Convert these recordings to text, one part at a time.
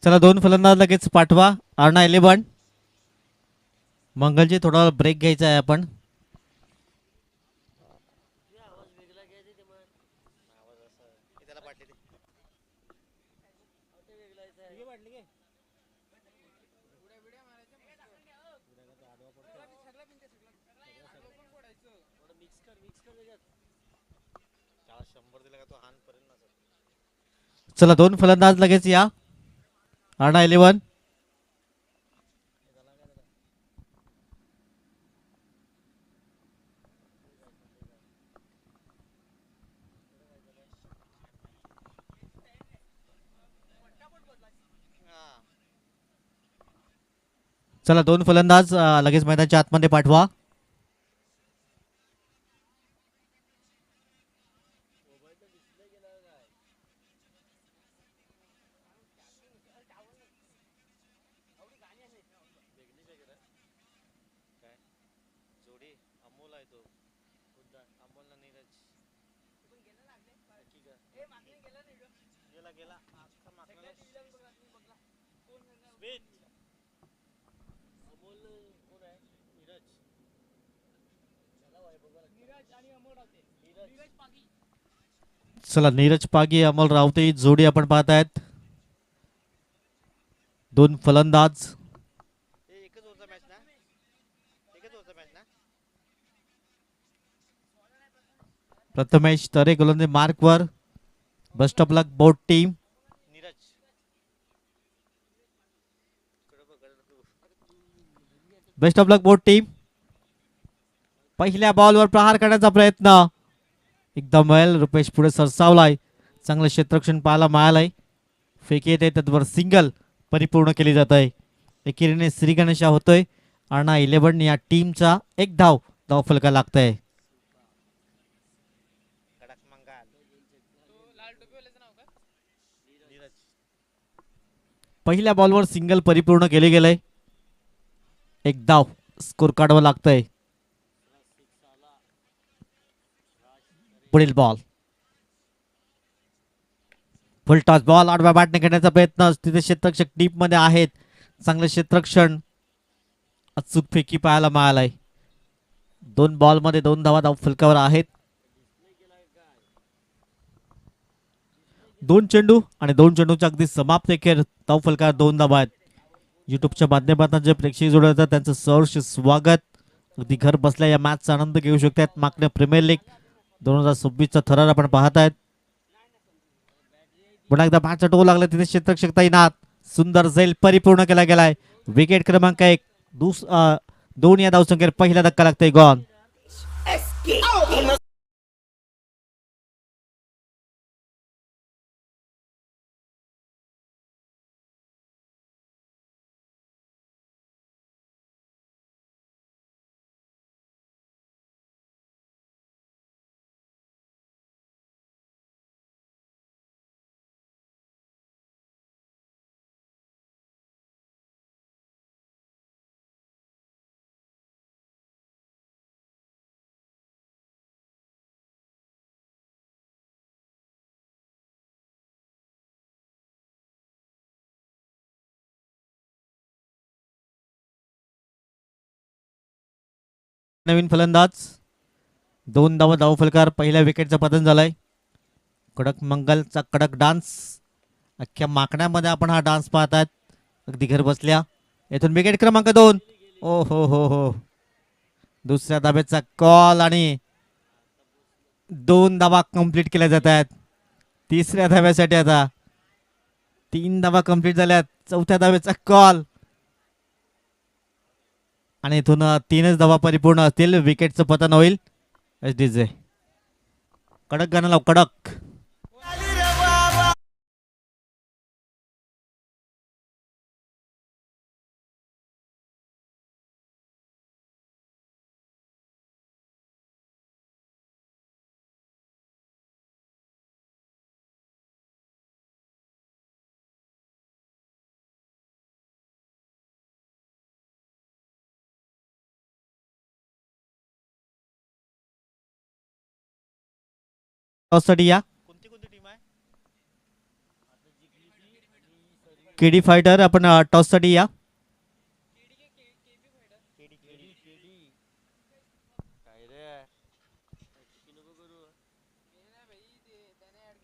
चला 2 फलंदाज लगेच पाठवा. अर्णा 11. मंगलजी थोडा ब्रेक घ्यायचा आहे आपण. चला 2 फलंदाज लगेच या. अर्णा 11. चला 2 फलंदाज लगेच मैदानाच्या आतमध्ये पाठवा. चला नीरज पागी अमोल रावते ही जोडी आपण पाहतायत. 2 फलंदाज. प्रथमेश तरे गोलंदाज मार्कवर. Best of luck both team. Best of luck both team. पहिल्या बॉलवर प्रहार करण्याचा प्रयत्न एकदम वेल. रुपेश पुढे सरसावलाय. चांगलं क्षेत्ररक्षण पाहायला मिळालंय. फेकी येते त्यावर सिंगल परिपूर्ण केली जात आहे. एकेरीने श्री गणेशा होतोय. अर्णा 11 या टीमचा एक धाव फलका लागतंय. पहिल्या बॉलवर सिंगल परिपूर्ण केले गेले. एक धाव स्कोर काढावं लागतंय. पुढील बॉल फुल टॉस बॉल. आडव्या बॅटने घेण्याचा प्रयत्न. तिथे क्षेत्ररक्षक टीप मध्ये आहेत. चांगले क्षेत्ररक्षण. अचूक फेकी पाहायला मिळालाय. 2 बॉल मध्ये 2 धाव फलकावर आहेत. 2 चेंडू आणि 2 चेंडूच्या अगदी समाप्त एकेर धाव फलकावर 2 धावा आहेत. युट्यूबच्या माध्यमातून जे प्रेक्षक जोडतात त्यांचं सहर्ष स्वागत. अगदी घर बसल्या या मॅचचा आनंद घेऊ शकतात. मागण्या प्रीमियर लीग 2026 चा थरार आपण पाहतायत. पुन्हा एकदा मॅचचा टोल लागला. तिथे क्षेत्ररक्षक तैनात. सुंदर झेल परिपूर्ण केला गेलाय. विकेट क्रमांक 1. 2 या धावसंख्येवर पहिला धक्का लागतोय. गॉन. नवीन फलंदाज. 2 धाव फलकार. पहिल्या विकेटचं पतन झालंय. कडक मंगलचा कडक डान्स. अख्ख्या माकण्यामध्ये आपण हा डान्स पाहतात अगदी घर बसल्या. येथून विकेट क्रमांक 2. ओ हो हो हो. दुसऱ्या धाब्याचा कॉल आणि 2 धावा कंप्लीट केल्या जात आहेत. तिसऱ्या धाब्यासाठी आता 3 धावा कंप्लीट झाल्यात. चौथ्या धाब्याचा कॉल आणि इथून 3च धावा परिपूर्ण असतील. विकेटचं पतन होईल. एसडीजे कडक गाणं लाव. कडक. साठी या. केडी फायटर आपण टॉस साठी या.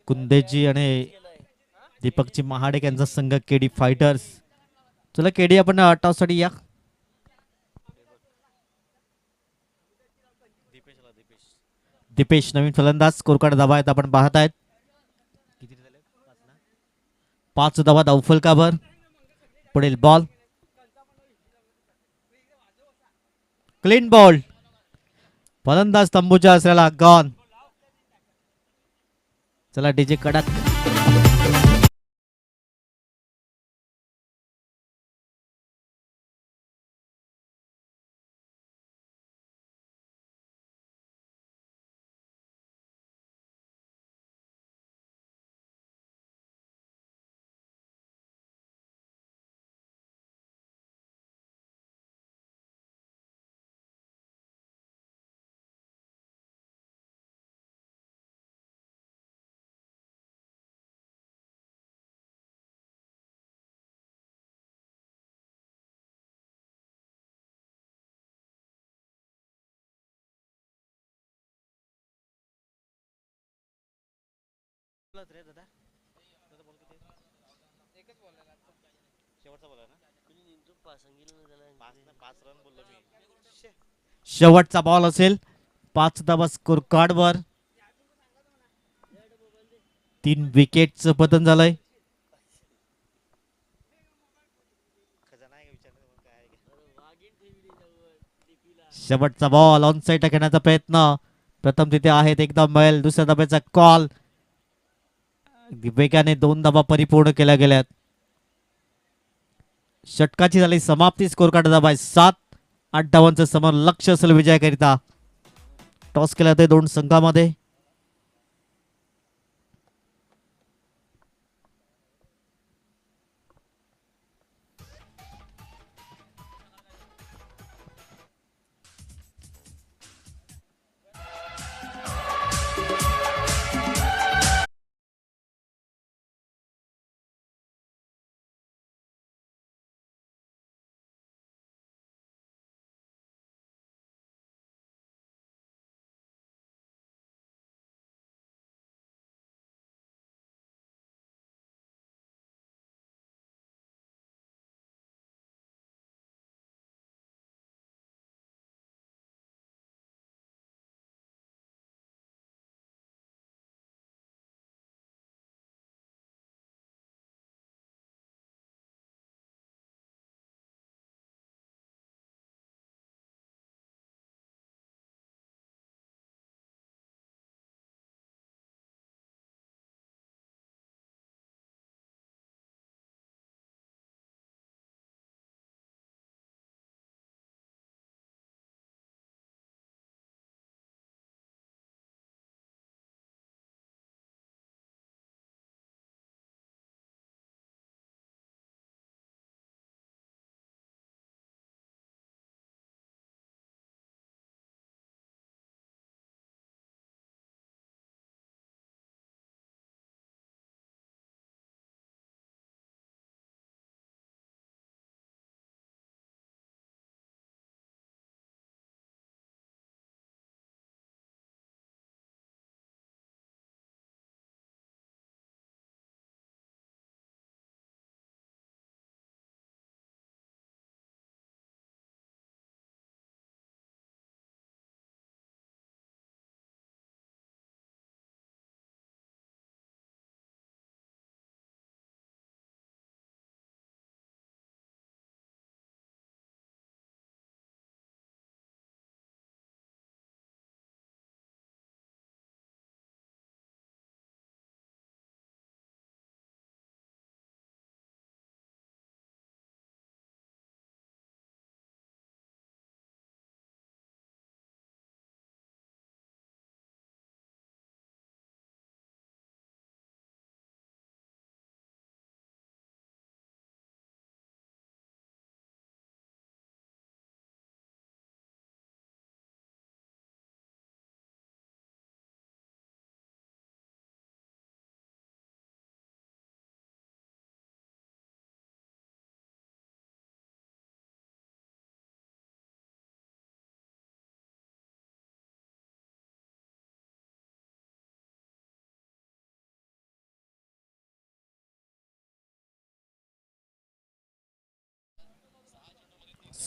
कुंदेजी आणि दीपकजी महाडिक यांचा संघ केडी फायटर्स. चला केडी आपण टॉस साठी या. दीपेश नवीन फलंदाज. स्कोर कार्ड धावा आहेत आपण पाहत आहेत. 5 धावा धावफलकावर. पुढील बॉल क्लीन बॉल. फलंदाज तंबूचा असलेला गॉन. चला डीजे कडक. शेवटचा बॉल असेल. 5 धावा स्कोर कार्ड वर. 3 विकेटचं पतन झालंय. शेवटचा बॉल ऑन साईड टाकण्याचा प्रयत्न. प्रथम तिथे आहेत एकदम बैल. दुसऱ्या धाब्याचा कॉल. वेगाने 2 धावा परिपूर्ण केल्या गेल्यात. षटकाची झाली समाप्ती. स्कोर कार्ड धावा 7-8 धावांचं समोर लक्ष असेल विजयाकरिता. टॉस केला ते 2 संघामध्ये.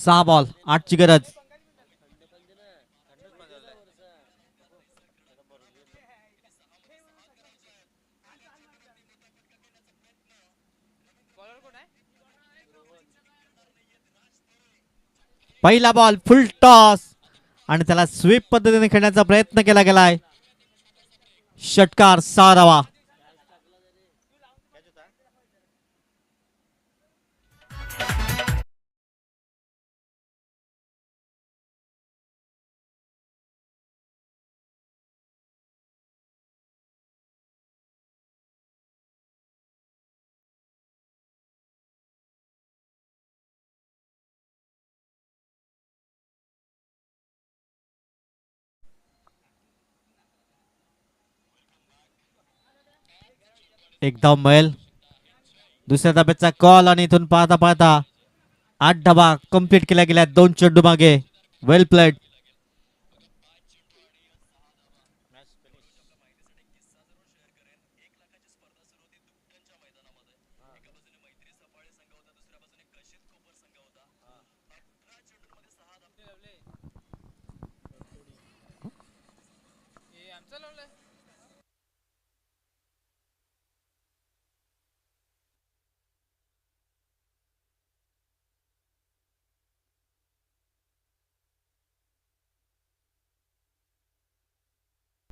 6 बॉल 8ची गरज. पहिला बॉल फुल टॉस आणि त्याला स्वीप पद्धतीने खेळण्याचा प्रयत्न केला गेलाय. षटकार 6 धावा. एक धाव मिळेल. दुसऱ्या धाब्याचा कॉल आणि इथून पाहता पाहता 8 धावा कंप्लीट केल्या गेल्या 2 चेंडू मागे. वेल प्लेड.